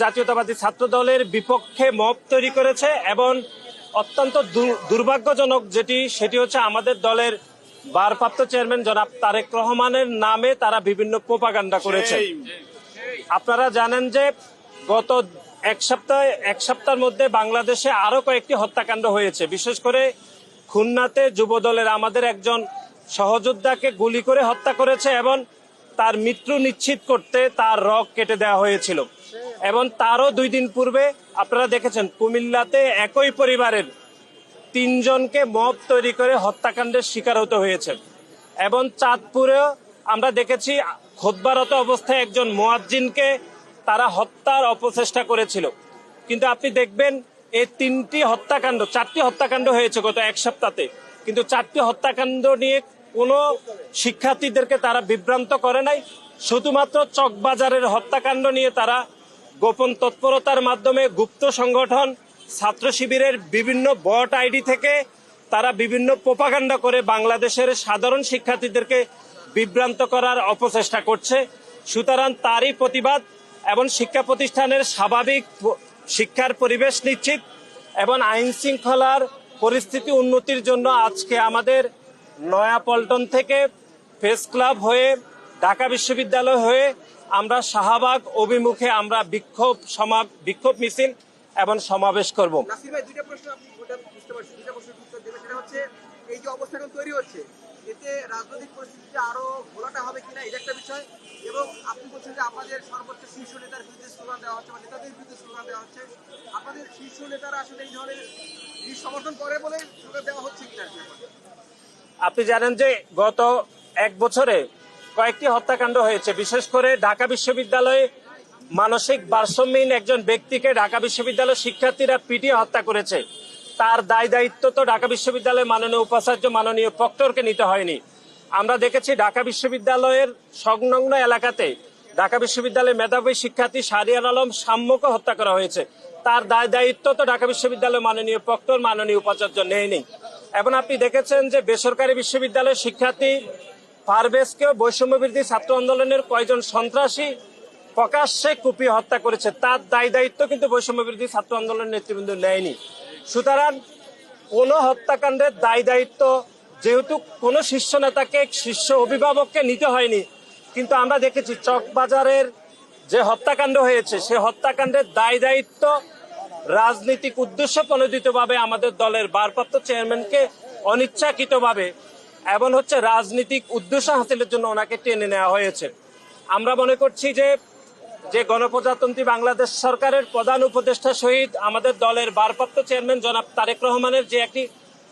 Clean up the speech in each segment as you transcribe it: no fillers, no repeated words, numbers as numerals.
জাতীয়তাবাদী ছাত্র দলের বিপক্ষে মব তৈরি করেছে এবং অত্যন্ত দুর্ভাগ্যজনক সেটি হচ্ছে আমাদের দলের ভারপ্রাপ্ত চেয়ারম্যান জনাব তারেক রহমানের নামে তারা বিভিন্ন প্রোপাগান্ডা করেছে। আপনারা জানেন যে গত এক সপ্তাহের মধ্যে বাংলাদেশে আরো কয়েকটি হত্যাকাণ্ড হয়েছে। বিশেষ করে খুলনাতে যুব দলের আমাদের একজন সহযোদ্ধাকে গুলি করে হত্যা করেছে এবং তার মৃত্যু নিশ্চিত করতে তার রগ কেটে দেওয়া হয়েছিল। এবং তারও 2 দিন পূর্বে আপনারা দেখেছেন কুমিল্লাতে একই পরিবারের 3 জনকে মব তৈরি করে হত্যাকাণ্ডের শিকার হতে হয়েছে। এবং চাঁদপুরেও আমরা দেখেছি খুতবারত অবস্থায় একজন মুয়াজ্জিনকে তারা হত্যার অপচেষ্টা করেছিল। কিন্তু আপনি দেখবেন এই 4টি হত্যাকাণ্ড হয়েছে গত এক সপ্তাহে, কিন্তু 4টি হত্যাকাণ্ড নিয়ে কোনো শিক্ষার্থীদেরকে তারা বিভ্রান্ত করে নাই। শুধুমাত্র চকবাজারের হত্যাকাণ্ড নিয়ে তারা গোপন তৎপরতার মাধ্যমে গুপ্ত সংগঠন ছাত্র শিবিরের বিভিন্ন বট আইডি থেকে তারা বিভিন্ন প্রোপাগান্ডা করে বাংলাদেশের সাধারণ শিক্ষার্থীদেরকে বিভ্রান্ত করার অপচেষ্টা করছে। সুতরাং তারই প্রতিবাদ এবং শিক্ষা প্রতিষ্ঠানের স্বাভাবিক শিক্ষার পরিবেশ নিশ্চিত এবং আইন শৃঙ্খলার পরিস্থিতি উন্নতির জন্য আজকে আমাদের নয়াপল্টন থেকে প্রেস ক্লাব হয়ে ঢাকা বিশ্ববিদ্যালয় হয়ে আমরা শাহবাগ অভিমুখে আমরা বিক্ষোভ মিছিল এবং সমাবেশ করব। নাসির ভাই, 2টা প্রশ্ন আপনি বুঝতে পারছেন, 2টা প্রশ্নের উত্তর দেবেন। সেটা হচ্ছে এই যে অবস্থা এখন তৈরি হচ্ছে, এতে রাজনৈতিক পরিস্থিতিটা আরো ঘোলাটা হবে কিনা, এটা একটা বিষয়। এবং আপনি বলছেন যে আপনাদের সর্বোচ্চ শীর্ষ নেতার বিরুদ্ধে স্লোগান দেওয়া হচ্ছে বা নেতাদের বিরুদ্ধে স্লোগান দেওয়া হচ্ছে। আপনাদের শীর্ষ নেতারা আসলে এই ধরনের সমর্থন করে বলে স্লোগান দেওয়া হচ্ছে কিনা? আপনি জানেন যে গত 1 বছরে কয়েকটি হত্যাকাণ্ড হয়েছে। বিশেষ করে ঢাকা বিশ্ববিদ্যালয়ে মানসিক ভারসাম্যহীন একজন ব্যক্তিকে ঢাকা বিশ্ববিদ্যালয়ের শিক্ষার্থীরা পিটিয়ে হত্যা করেছে। তার দায়িত্ব তো ঢাকা বিশ্ববিদ্যালয়ের মাননীয় উপাচার্য মাননীয় প্রক্টরকে নিতে হয়নি। আমরা দেখেছি ঢাকা বিশ্ববিদ্যালয়ের সংলগ্ন এলাকাতে ঢাকা বিশ্ববিদ্যালয়ের মেধাবী শিক্ষার্থী শাহরিয়ার আলম সাম্যকে হত্যা করা হয়েছে। তার দায়িত্ব তো ঢাকা বিশ্ববিদ্যালয়ের মাননীয় প্রক্টর মাননীয় উপাচার্য নেয়নি। এবং আপনি দেখেছেন যে বেসরকারি বিশ্ববিদ্যালয়ের শিক্ষার্থী পারভেজকেও বৈষম্যবিরোধী ছাত্র আন্দোলনের কয়েকজন সন্ত্রাসী প্রকাশ্যে কুপিয়ে হত্যা করেছে। তার দায়িত্ব কিন্তু বৈষম্যবিরোধী ছাত্র আন্দোলনের নেতৃবৃন্দ নেয়নি। সুতরাং কোন হত্যাকাণ্ডের দায়িত্ব যেহেতু কোন শীর্ষ নেতাকে শীর্ষ অভিভাবককে নিতে হয়নি, কিন্তু আমরা দেখেছি চকবাজারের যে হত্যাকাণ্ড হয়েছে সে হত্যাকাণ্ডের দায়িত্ব রাজনৈতিক উদ্দেশ্য প্রণোদিতভাবে আমাদের দলের ভারপ্রাপ্ত চেয়ারম্যানকে অনিচ্ছাকৃতভাবে এবং রাজনৈতিক উদ্দেশ্য হাসিলের জন্য ওনাকে টেনে নেওয়া হয়েছে। আমরা মনে করছি যে গণপ্রজাতন্ত্রী বাংলাদেশ সরকারের প্রধান উপদেষ্টা সহিত আমাদের দলের ভারপ্রাপ্ত চেয়ারম্যান জনাব তারেক রহমানের যে একটি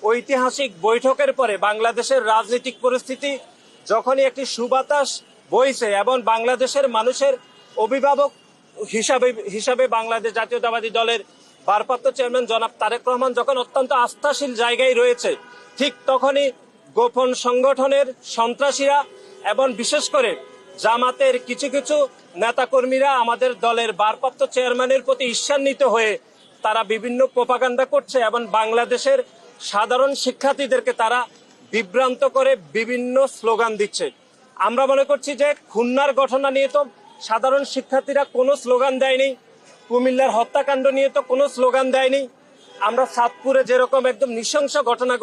ঐতিহাসিক বৈঠকের পরে বাংলাদেশের রাজনৈতিক পরিস্থিতি যখনই একটি সুবাতাস বইছে এবং বাংলাদেশের মানুষের অভিভাবক হিসাবে বাংলাদেশ জাতীয়তাবাদী দলের ভারপ্রাপ্ত চেয়ারম্যান জনাব তারেক রহমান যখন অত্যন্ত আস্থাশীল জায়গায় রয়েছে, ঠিক তখনই গোপন সংগঠনের সন্ত্রাসীরা এবং বিশেষ করে জামাতের কিছু নেতাকর্মীরা আমাদের দলের ভারপ্রাপ্ত চেয়ারম্যানের প্রতি ঈর্ষান্বিত হয়ে তারা বিভিন্ন প্রোপাগান্ডা করছে এবং বাংলাদেশের সাধারণ শিক্ষার্থীদেরকে তারা বিভ্রান্ত করে বিভিন্ন স্লোগান দিচ্ছে। আমরা মনে করছি যে খুলনার ঘটনা নিয়ে তো সাধারণ শিক্ষার্থীরা কোনো স্লোগান দেয়নি, কুমিল্লার হত্যাকাণ্ড নিয়ে তো কোনো স্লোগান দেয়নি। আমরা চাঁদপুরে যেরকম একদম নৃশংস ঘটনা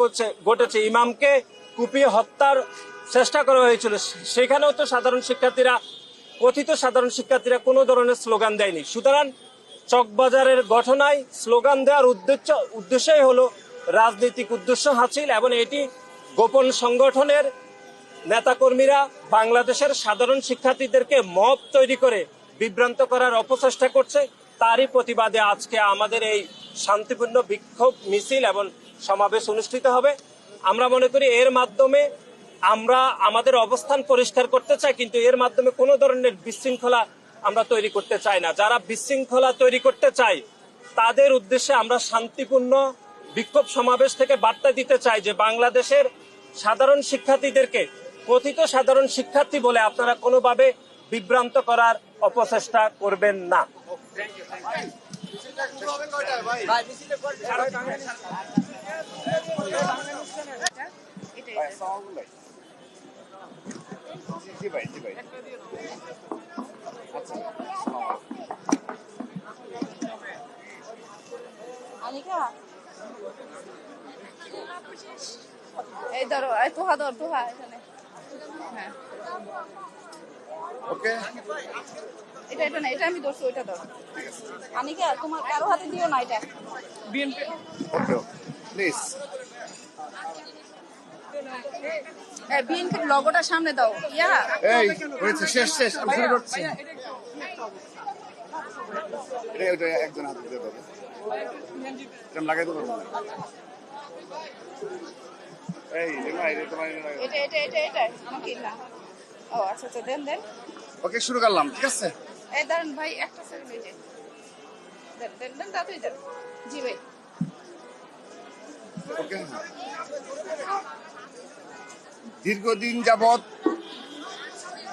ঘটেছে, ইমামকে কুপিয়ে হত্যার চেষ্টা করা হয়েছিল, সেখানেও তো কথিত সাধারণ শিক্ষার্থীরা কোনো ধরনের স্লোগান দেয়নি। সুতরাং চকবাজারের ঘটনায় স্লোগান দেওয়ার উদ্দেশ্যই হলো রাজনৈতিক উদ্দেশ্য হাসিল এবং এটি গোপন সংগঠনের নেতাকর্মীরা বাংলাদেশের সাধারণ শিক্ষার্থীদেরকে মব তৈরি করে বিভ্রান্ত করার অপচেষ্টা করছে। তারই প্রতিবাদে আজকে আমাদের এই শান্তিপূর্ণ বিক্ষোভ মিছিল এবং সমাবেশ অনুষ্ঠিত হবে। আমরা মনে করি এর মাধ্যমে আমরা আমাদের অবস্থান পরিষ্কার করতে চাই, কিন্তু এর মাধ্যমে কোনো ধরনের বিশৃঙ্খলা আমরা তৈরি করতে চাই না। যারা বিশৃঙ্খলা তৈরি করতে চায় তাদের উদ্দেশ্যে আমরা শান্তিপূর্ণ বিক্ষোভ সমাবেশ থেকে বার্তা দিতে চাই যে বাংলাদেশের সাধারণ শিক্ষার্থীদেরকে কথিত সাধারণ শিক্ষার্থী বলে আপনারা কোনোভাবে বিভ্রান্ত করার অপচেষ্টা করবেন না। জি ভাই। এই ধরো, এই তোহা ধর, তোহা এখানে। হ্যাঁ, ওকে, এটা না, এটা আমি ধরছি, ওইটা ধরো। আনিকা, তোমার কারো হাতে দিও না এটা। BNP okay, please. বিএনপির লগোটা সামনে দাও। ইয়া, এই হয়েছে, শেষ শেষ, আমি শুরু করছি। এটা একজন হাতে দিয়ে দেবো, এটা লাগাই দেবো। এই তোমার এটা আমাকে না। ও আচ্ছা আচ্ছা, দেন দেন। ওকে, শুরু করলাম, ঠিক আছে। এই দাঁড়ান ভাই, একটা সেকেন্ড। এই যে দেন দেন দেন, তাড়াতাড়ি দেন। জি ভাই। ওকে, দীর্ঘদিন যাবৎ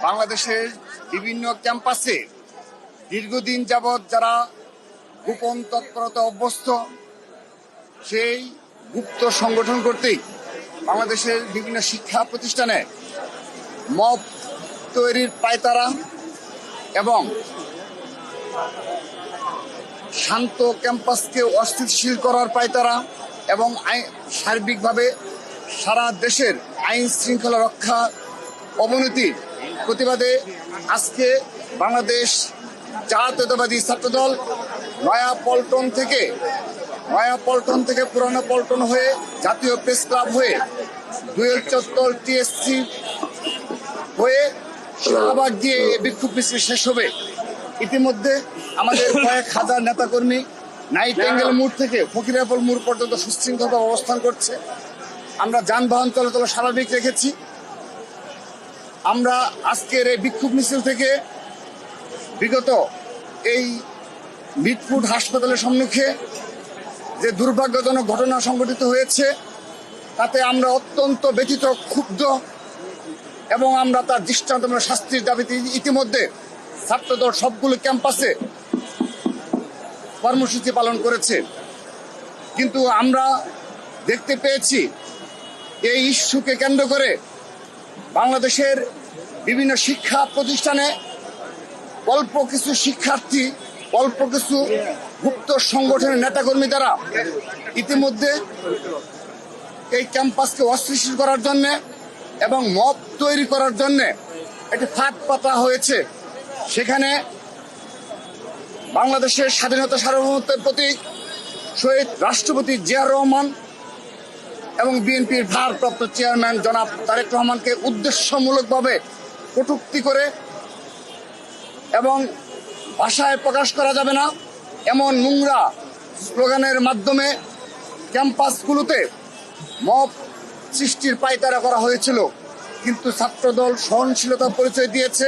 বাংলাদেশের বিভিন্ন ক্যাম্পাসে দীর্ঘদিন যাবৎ যারা গোপন তৎপরতা অভ্যস্ত, সেই গুপ্ত সংগঠন কর্তৃক বাংলাদেশের বিভিন্ন শিক্ষা প্রতিষ্ঠানে মব তৈরির পায়তারা এবং শান্ত ক্যাম্পাসকে অস্থিতিশীল করার পায়তারা এবং সার্বিকভাবে সারা দেশের আইন শৃঙ্খলা রক্ষা অবনতির প্রতিবাদে আজকে বাংলাদেশ জাতীয়তাবাদী ছাত্রদল নয়াপল্টন থেকে পুরানো পল্টন হয়ে জাতীয় প্রেস ক্লাব হয়ে দুয়েল চত্বর টিএসসি হয়ে শাহবাগ দিয়ে বিক্ষোভ মিছিল শেষ হবে। ইতিমধ্যে আমাদের কয়েক হাজার নেতাকর্মী নাইটেঙ্গেল মোড় থেকে ফকিরাপুর মোড় পর্যন্ত সুশৃঙ্খলভাবে অবস্থান করছে। আমরা যানবাহন চলাচল স্বাভাবিক রেখেছি। আমরা আজকের এই বিক্ষোভ মিছিল থেকে বিগত এই মিটফুট হাসপাতালের সম্মুখে যে দুর্ভাগ্যজনক ঘটনা সংঘটিত হয়েছে তাতে আমরা অত্যন্ত ব্যথিত, ক্ষুব্ধ এবং আমরা তার দৃষ্টান্তমূলক শাস্তির দাবিতে ইতিমধ্যে ছাত্রদল সবগুলো ক্যাম্পাসে কর্মসূচি পালন করেছে। কিন্তু আমরা দেখতে পেয়েছি এই ইস্যুকে কেন্দ্র করে বাংলাদেশের বিভিন্ন শিক্ষা প্রতিষ্ঠানে অল্প কিছু শিক্ষার্থী, অল্প কিছু গুপ্ত সংগঠনের নেতাকর্মী দ্বারা ইতিমধ্যে এই ক্যাম্পাসকে অস্থিতিশীল করার জন্য এবং মব তৈরি করার জন্য একটি ফাঁদ পাতা হয়েছে। সেখানে বাংলাদেশের স্বাধীনতা সার্বভৌমত্বের প্রতীক শহীদ রাষ্ট্রপতি জিয়াউর রহমান এবং বিএনপির ভারপ্রাপ্ত চেয়ারম্যান জনাব তারেক রহমানকে উদ্দেশ্যমূলকভাবে কটূক্তি করে এবং ভাষায় প্রকাশ করা যাবে না এমন নোংরা স্লোগানের মাধ্যমে ক্যাম্পাসগুলোতে মব সৃষ্টির পায়তারা করা হয়েছিল। কিন্তু ছাত্রদল সহনশীলতার পরিচয় দিয়েছে।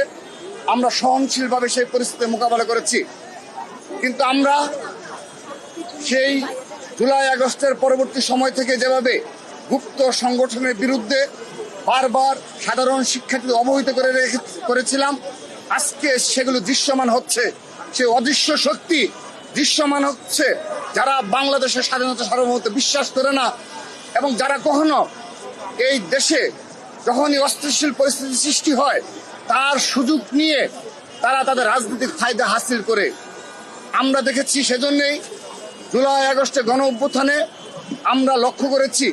আমরা সহনশীলভাবে সেই পরিস্থিতি মোকাবেলা করেছি। কিন্তু আমরা সেই জুলাই আগস্টের পরবর্তী সময় থেকে যেভাবে গুপ্ত সংগঠনের বিরুদ্ধে বারবার সাধারণ শিক্ষার্থীদের অবহিত করেছিলাম, আজকে সেগুলো দৃশ্যমান হচ্ছে। সে অদৃশ্য শক্তি দৃশ্যমান হচ্ছে যারা বাংলাদেশের স্বাধীনতা সার্বভৌমত্বে বিশ্বাস করে না এবং যারা কখনো এই দেশে যখনই অস্থিতিশীল পরিস্থিতি সৃষ্টি হয় তার সুযোগ নিয়ে তারা তাদের রাজনৈতিক ফায়দা হাসিল করে। আমরা দেখেছি, সেজন্যই জুলাই আগস্টে গণ অভ্যুত্থানে আমরা লক্ষ্য করেছি,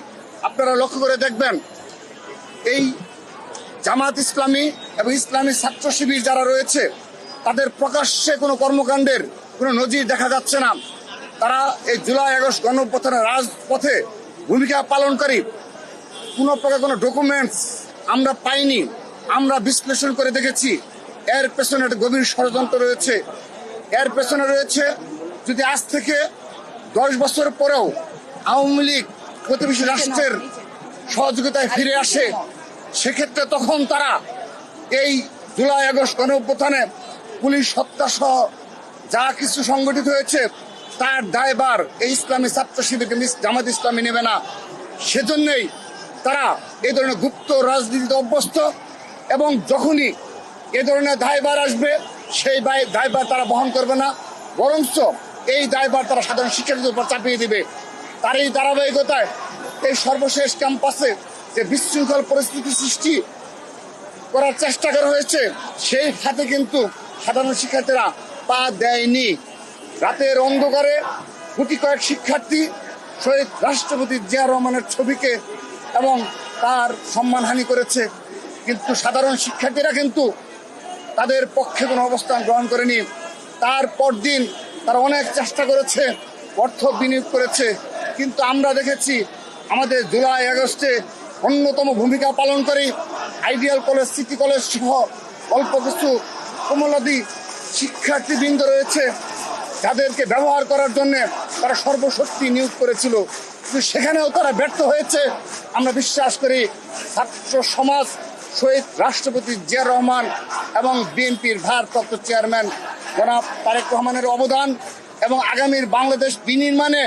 আপনারা লক্ষ্য করে দেখবেন, এই জামাত ইসলামী এবং ইসলামী ছাত্র শিবির যারা রয়েছে তাদের প্রকাশ্যে কোনো কর্মকাণ্ডের কোনো নজির দেখা যাচ্ছে না। তারা এই জুলাই আগস্ট গণ অভ্যুত্থানের রাজপথে ভূমিকা পালনকারী কোনো প্রকার কোনো ডকুমেন্টস আমরা পাইনি। আমরা বিশ্লেষণ করে দেখেছি এর পেছনে একটা গভীর ষড়যন্ত্র রয়েছে। এর পেছনে রয়েছে, যদি আজ থেকে 10 বছর পরেও আওয়ামী লীগ প্রতিবেশী রাষ্ট্রের সহযোগিতায় ফিরে আসে, সেক্ষেত্রে তখন তারা এই জুলাই আগস্ট গণ অভ্যুত্থানে পুলিশ হত্যা সহ যা কিছু সংগঠিত হয়েছে তার দায়ভার এই ইসলামী ছাত্র শিবিরকে জামাত ইসলামী নেবে না। সেজন্যই তারা এই ধরনের গুপ্ত রাজনীতিতে অভ্যস্ত এবং যখনই এ ধরনের দায়ভার আসবে সেই দায়ভার তারা বহন করবে না, বরঞ্চ এই দায়ভার তারা সাধারণ শিক্ষার্থীদের উপর চাপিয়ে দিবে। তার এই ধারাবাহিকতায় এই সর্বশেষ ক্যাম্পাসে যে বিশৃঙ্খল পরিস্থিতি সৃষ্টি করার চেষ্টা করা হয়েছে সেই খাতে কিন্তু সাধারণ শিক্ষার্থীরা পা দেয়নি। রাতের অন্ধকারে গুটি কয়েক শিক্ষার্থী শহীদ রাষ্ট্রপতি জিয়া রহমানের ছবিকে এবং তার সম্মানহানি করেছে, কিন্তু সাধারণ শিক্ষার্থীরা কিন্তু তাদের পক্ষে কোনো অবস্থান গ্রহণ করেনি। তারপর দিন তারা অনেক চেষ্টা করেছে, অর্থ বিনিয়োগ করেছে, কিন্তু আমরা দেখেছি আমাদের জুলাই আগস্টে অন্যতম ভূমিকা পালনকারী আইডিয়াল কলেজ, সিটি কলেজ সহ অল্প কিছু কমলাদি শিক্ষার্থীবৃন্দ রয়েছে যাদেরকে ব্যবহার করার জন্য তারা সর্বশক্তি নিয়োগ করেছিল, কিন্তু সেখানেও তারা ব্যর্থ হয়েছে। আমরা বিশ্বাস করি ছাত্র সমাজ, শহীদ রাষ্ট্রপতি জিয়া রহমান এবং বিএনপির ভারপ্রাপ্ত চেয়ারম্যান জনাব তারেক রহমানের অবদান এবং আগামীর বাংলাদেশ বিনির্মাণে,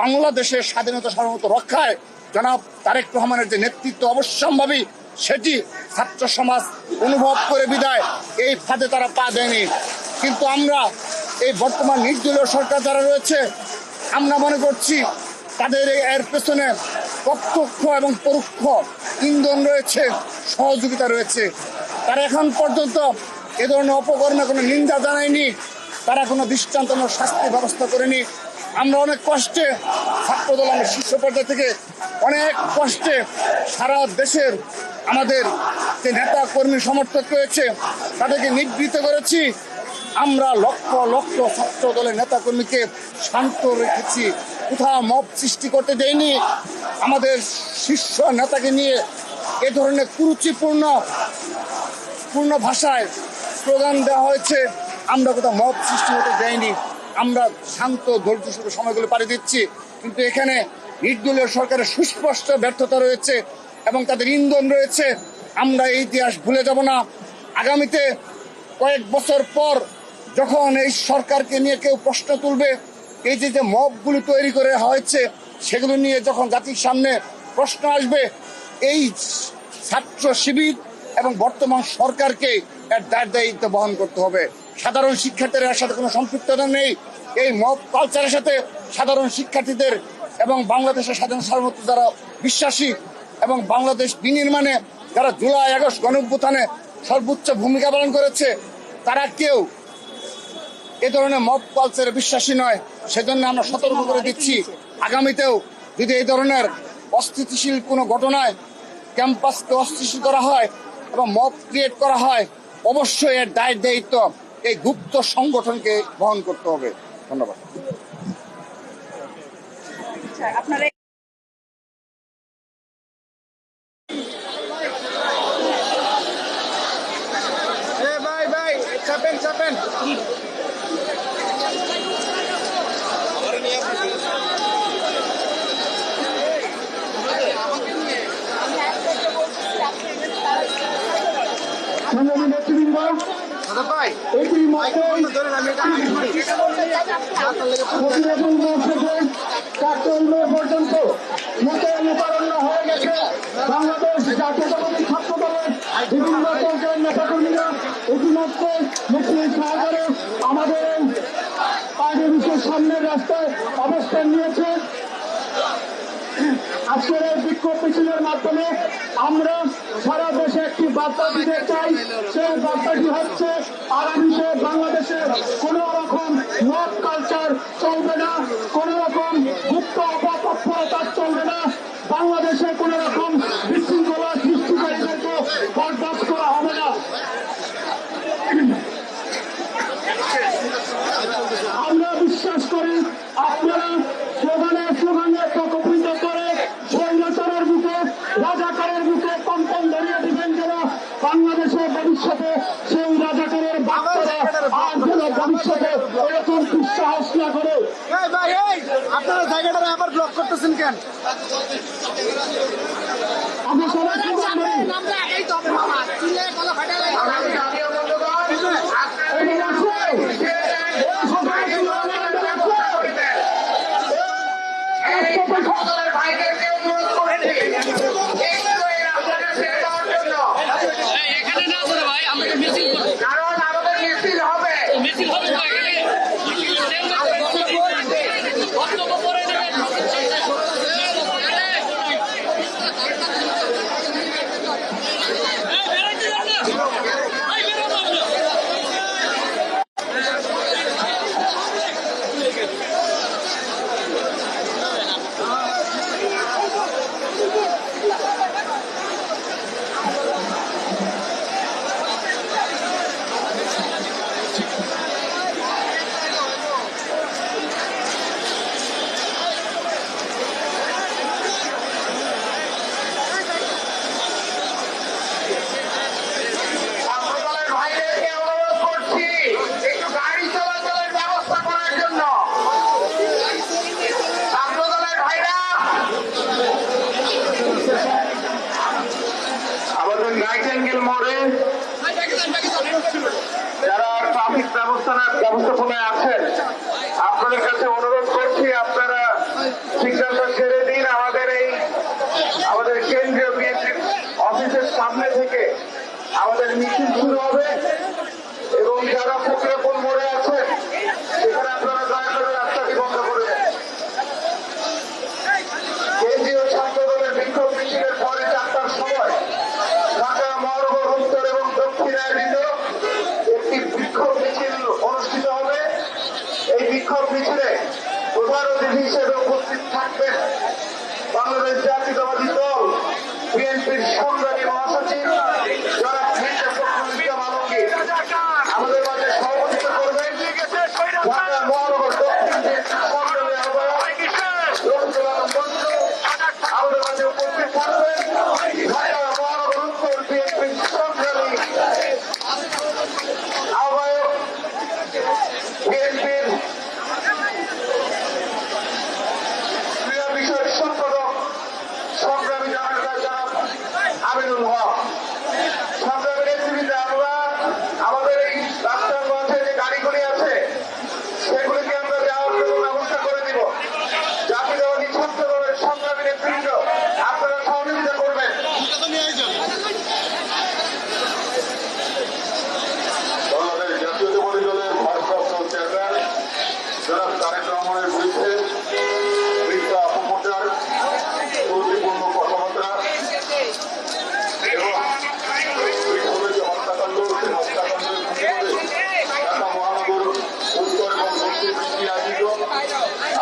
বাংলাদেশের স্বাধীনতা সার্বভৌমত্ব রক্ষায় জনাব তারেক রহমানের যে নেতৃত্ব অবশ্যম্ভাবী, সেটি ছাত্র সমাজ অনুভব করে বিদায় এই ফাঁদে তারা পা দেয়নি। কিন্তু আমরা এই বর্তমান নির্দলীয় সরকার যারা রয়েছে, আমরা মনে করছি তাদের এর পেছনে প্রত্যক্ষ এবং পরোক্ষ ইন্ধন রয়েছে, সহযোগিতা রয়েছে। তারা এখন পর্যন্ত এ ধরনের অপকর্মে কোনো নিন্দা জানায়নি, তারা কোনো দৃষ্টান্তমূলক শাস্তি ব্যবস্থা করেনি। আমরা অনেক কষ্টে ছাত্রদল, আমরা শীর্ষ পর্যায় থেকে অনেক কষ্টে সারা দেশের আমাদের যে নেতা কর্মী সমর্থক রয়েছে তাদেরকে নিবৃত্ত করেছি। আমরা লক্ষ লক্ষ ছাত্র দলের নেতা কর্মীকে শান্ত রেখেছি, কোথাও মব সৃষ্টি করতে দেয়নি। আমাদের শীর্ষ নেতাকে নিয়ে এ ধরনের কুরুচিপূর্ণ ভাষায় স্লোগান দেওয়া হয়েছে, আমরা কোথাও মব সৃষ্টি হতে দেয়নি। আমরা শান্ত ধৈর্য সঙ্গে সময়গুলো পাড়ি দিচ্ছি, কিন্তু এখানে নির্দলীয় সরকারের সুস্পষ্ট ব্যর্থতা রয়েছে এবং তাদের ইন্ধন রয়েছে। আমরা এই ইতিহাস ভুলে যাব না। আগামীতে কয়েক বছর পর যখন এই সরকারকে নিয়ে কেউ প্রশ্ন তুলবে, এই যে মবগুলি তৈরি করে হয়েছে সেগুলো নিয়ে যখন জাতির সামনে প্রশ্ন আসবে, এই ছাত্র শিবির এবং বর্তমান সরকারকে এর দায়িত্ব বহন করতে হবে। সাধারণ শিক্ষার্থীদের এর সাথে কোনো সম্পৃক্ততা নেই। এই মব কালচারের সাথে সাধারণ শিক্ষার্থীদের এবং বাংলাদেশের স্বাধীনতা সার্বভৌমত্ব যারা বিশ্বাসী এবং বাংলাদেশ বিনির্মাণে যারা জুলাই আগস্ট গণঅভ্যুত্থানে সর্বোচ্চ ভূমিকা পালন করেছে, তারা কেউ এ ধরনের মব কালচারে বিশ্বাসী নয়। সেজন্য আমরা সতর্ক করে দিচ্ছি, আগামীতেও যদি এই ধরনের অস্থিতিশীল কোনো ঘটনায় ক্যাম্পাসকে অস্থিতিশীল করা হয় এবং মব ক্রিয়েট করা হয়, অবশ্যই এর দায়িত্ব এই গুপ্ত সংগঠনকে বহন করতে হবে। ধন্যবাদ। আপনারা চাপেন পর্যন্ত মোতায়েন হয়ে গেছে বাংলাদেশ জাতীয়তাবাদী ছাত্র দলের বিভিন্ন পর্যায়ের নেতাকর্মীরা ইতিমধ্যে মিছিল সহকারে আমাদের পার্টি অফিসের সামনের রাস্তায় অবস্থান নিয়েছে। আজকের এই বিক্ষোভ মিছিলের মাধ্যমে আমরা সারা দেশে একটি বার্তা দিতে চাই। সেই বার্তাটি হচ্ছে, আগামীতে বাংলাদেশে কোন রকম মব কালচার চলবে না, কোন রকম গুপ্ত অপতৎপরতা চলবে না, বাংলাদেশে কোন রকম বিশৃঙ্খলা সৃষ্টিকারীদেরকে বরদাস্ত করা হবে না। আমরা বিশ্বাস করি আপনারা স্লোগানে প্রকোপিত করে স্বৈরাচারের বুকে, রাজাকারের বুকে কম্পন ধরিয়ে দিবেন যারা বাংলাদেশের ভবিষ্যতে সেই রাজাকারের বাচ্চারা আর যেন ভবিষ্যতে এরকম দুঃসাহস না করে। আপনারা জায়গাটা আবার ব্লক করতেছেন কেন? আমি সবাই ভাইদেরকে অনুরোধ করে এখানে না করে ভাই, আমরা মিছিল করবো, কারণ আমাদের মিছিল হবে বক্তব্য করে দেবেন। সঠিক ব্যবস্থাপনায় আছেন, আপনাদের কাছে অনুরোধ করছি আপনারা সিদ্ধান্ত ছেড়ে দিন। আমাদের কেন্দ্রীয় বিএনপি অফিসের সামনে থেকে আমাদের মিছিল শুরু হবে এবং যারা ফকরাপুর মোড়ে আছেন সেখানে আপনারা দয়া করে রাস্তাটি বন্ধ করে দেন। কেন্দ্রীয় ছাত্র দলের বিক্ষোভ মিছিলের পরে 4টার সময় ঢাকা মহানগর উত্তর এবং দক্ষিণ আয়োজিত একটি বিক্ষোভ মিছিল অনুষ্ঠিত হবে। এই বিক্ষোভ মিছিলে প্রধান অতিথি হিসেবে উপস্থিত থাকবেন বাংলাদেশ জাতীয়তাবাদী দল বিএনপির সংগ্রামী মহাসচিব জনাব মির্জা ফখরুল ইসলাম আলমগীর। আমাদের মাঝে সভাপতিত্ব করবেন ঢাকা মহানগর দক্ষিণ সংগ্রামী আহ্বায়ক রফিকুল আলম মঞ্জু। আমাদের মাঝে উপস্থিত থাকবেন ঢাকা মহানগর উত্তর বিএনপির সংগ্রামী আহ্বায়ক বিএনপির ক্রীড়া বিষয়ক সম্পাদক সংগ্রামী জনাব আমিনুল হক। সংগ্রামী নেতৃবৃন্দে আমরা আমাদের এই রাস্তার মধ্যে যে গাড়িগুলি আছে সেগুলিকে আমরা যাওয়ার জন্য ব্যবস্থা করে দিব। জাতীয়তাবাদী ছাত্র দলের সংগ্রামী নেতৃবৃন্দ আপনারা সহযোগিতা করবেন। বাংলাদেশ জাতীয়তাবাদী দলের ভারপ্রাপ্ত চেয়ারম্যান জনাব তারেক রহমানের বিরুদ্ধে মিথ্যা অপপ্রচার, ত্রুটিপূর্ণ কথাবার্তা এবং বিক্ষোভের যে হত্যাকাণ্ড, সেই হত্যাকাণ্ডের প্রতিবাদে ঢাকা মহানগর উত্তর এবং দক্ষিণ বৃষ্টি আয়োজিত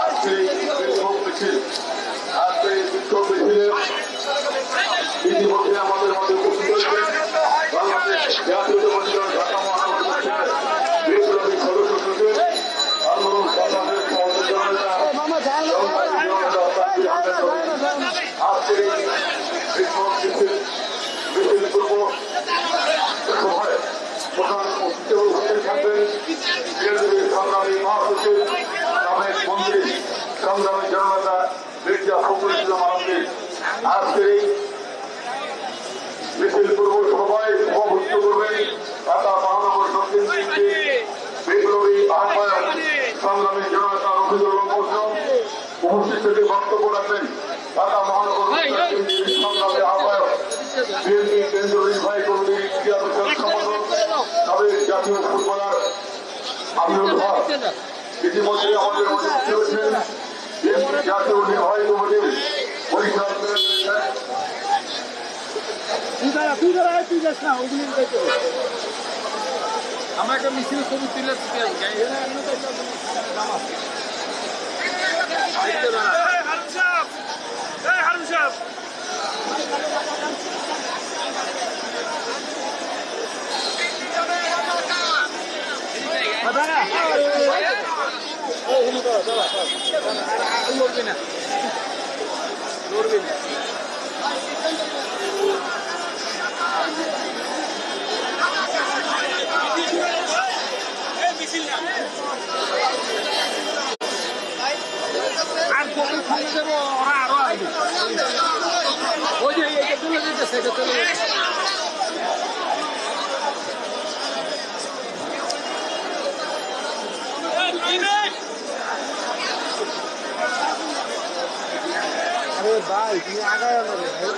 আজকে বিক্ষোভ মিছিল। আজকে এই বিক্ষোভ মিছিলে ইতিমধ্যে আমাদের মধ্যে উপস্থিত হয়েছেন বাংলাদেশ জাতীয়তাবাদী দল ঢাকা মহানগর দক্ষিণের বিপ্লবী সদস্য সচিব আন্দোলন সংগ্রামের সহযোগিতা আজকে বিক্ষোভ মিছিল পূর্ব সভায় প্রধান অতিথি উপস্থিত থাকবেন কেন্দ্রীয় সংগ্রামী মহাসচিব সাবেক মন্ত্রী সংগ্রামী জননেতা মির্জা ফখরুল ইসলাম আলমগীর। আজকের এই মিছিল পূর্ব সভায় সভাপতিত্ব করবেন ঢাকা মহানগর দক্ষিণ বিপ্লবী আহ্বায়ক সংগ্রামী জননেতা রফিকুল আলম মঞ্জু। উপস্থিত থেকে বক্তব্য রাখবেন ঢাকা মহানগর সংগ্রামী আহ্বায়ক বিএনপি কেন্দ্রীয় নির্বাহী কমিটির ক্রীড়া বিষয়ক সম্পাদক সাবেক জাতীয় ফুটবলার আমিনুল হক। ইতিমধ্যে আমাদের মধ্যে উপস্থিত হয়েছেন বিএনপি জাতীয় নির্বাহী কমিটির পরিচালক আমরা একটা মিছিল ছবি তুলে আর কখন ফোন দেবো ওরা আরো আসবে। ওই যে এটা তুলে দিতেছে, এটা তুলে দিতেছে। আরে ভাই তুমি আগায় আনো রে ভাই।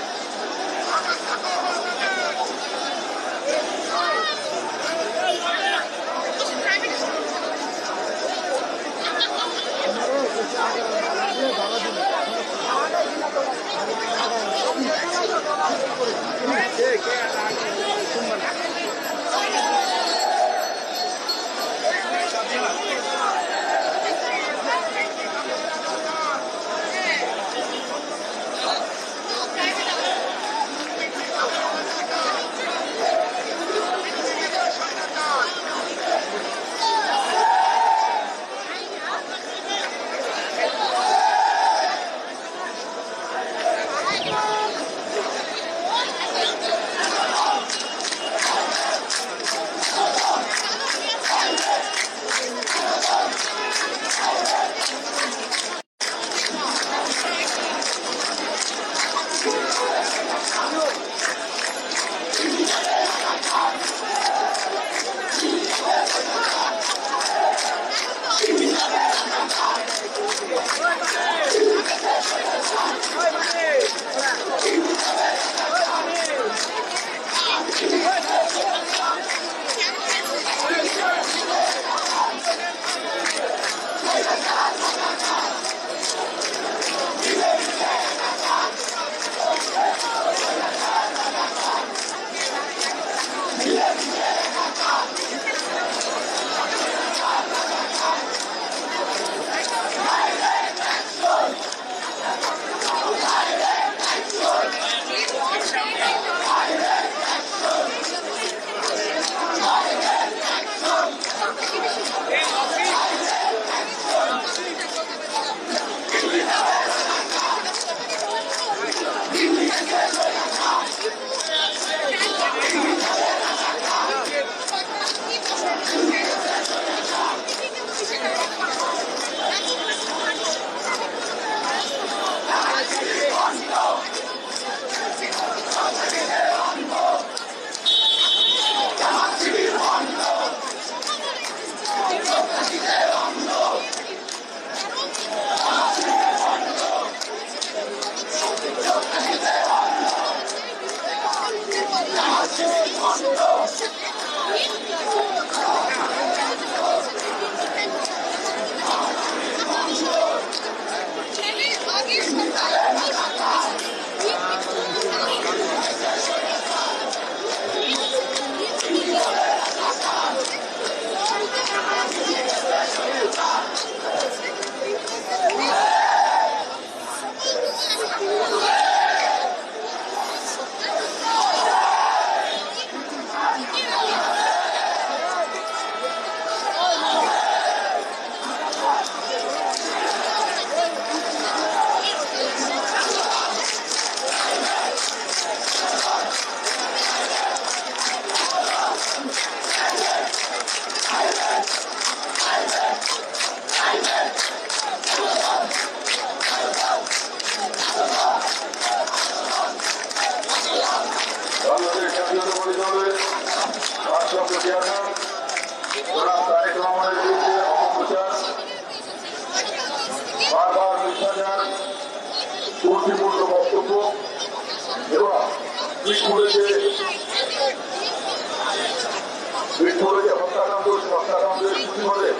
বিস্ফোরকে হত্যাকাণ্ডের প্রতিবাদে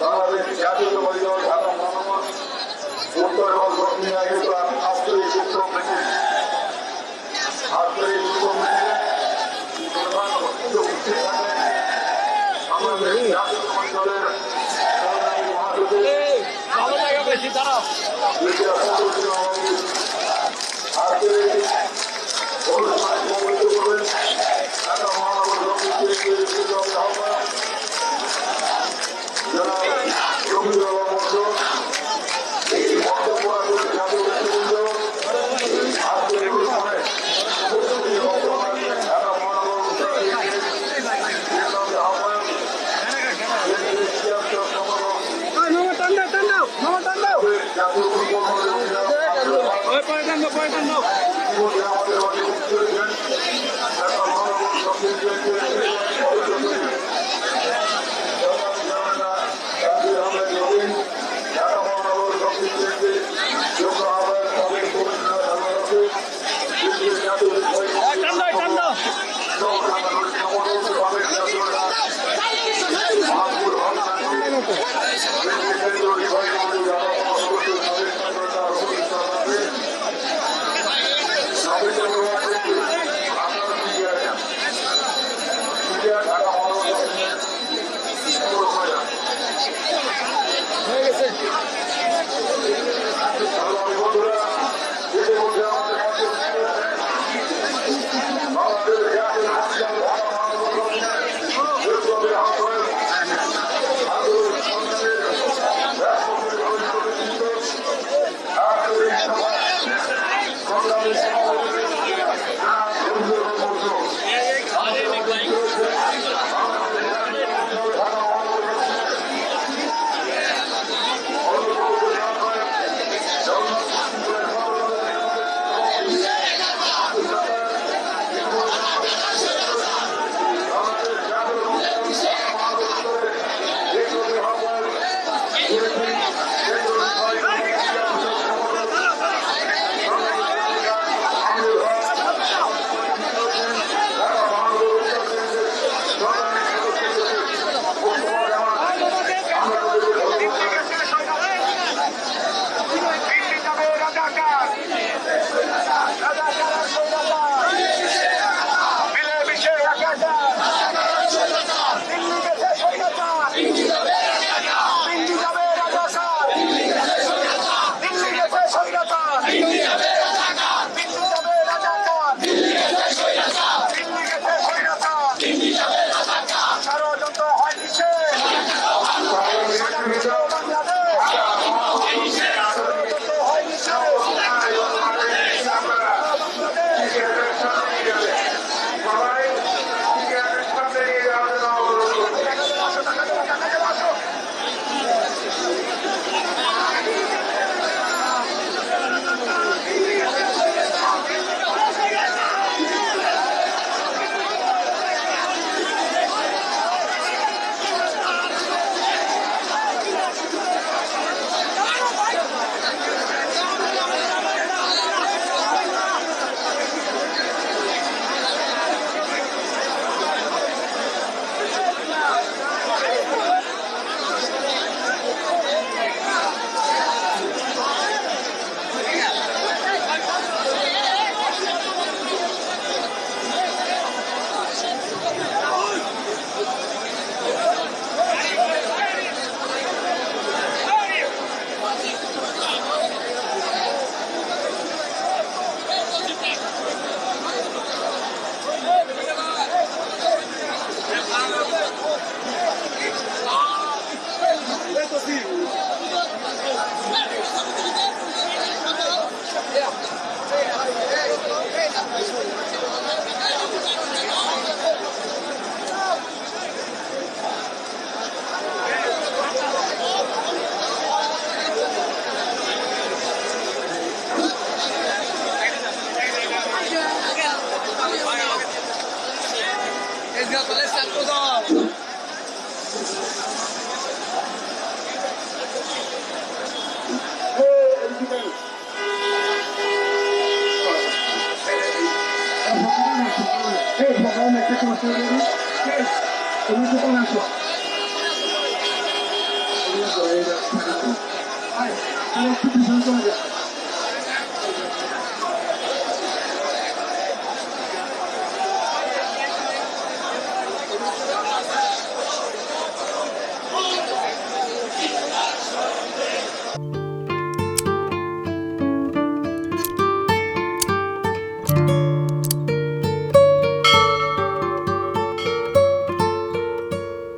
বাংলাদেশ জাতীয়তাবাদী দল ঢাকা মহানগর উত্তর এবং দক্ষিণ আফ্রিকার আজকের এই বিক্ষোভ মিছিল আমাদের জাতীয়তাবাদী দলের একটু পিছনে চলে যাচ্ছে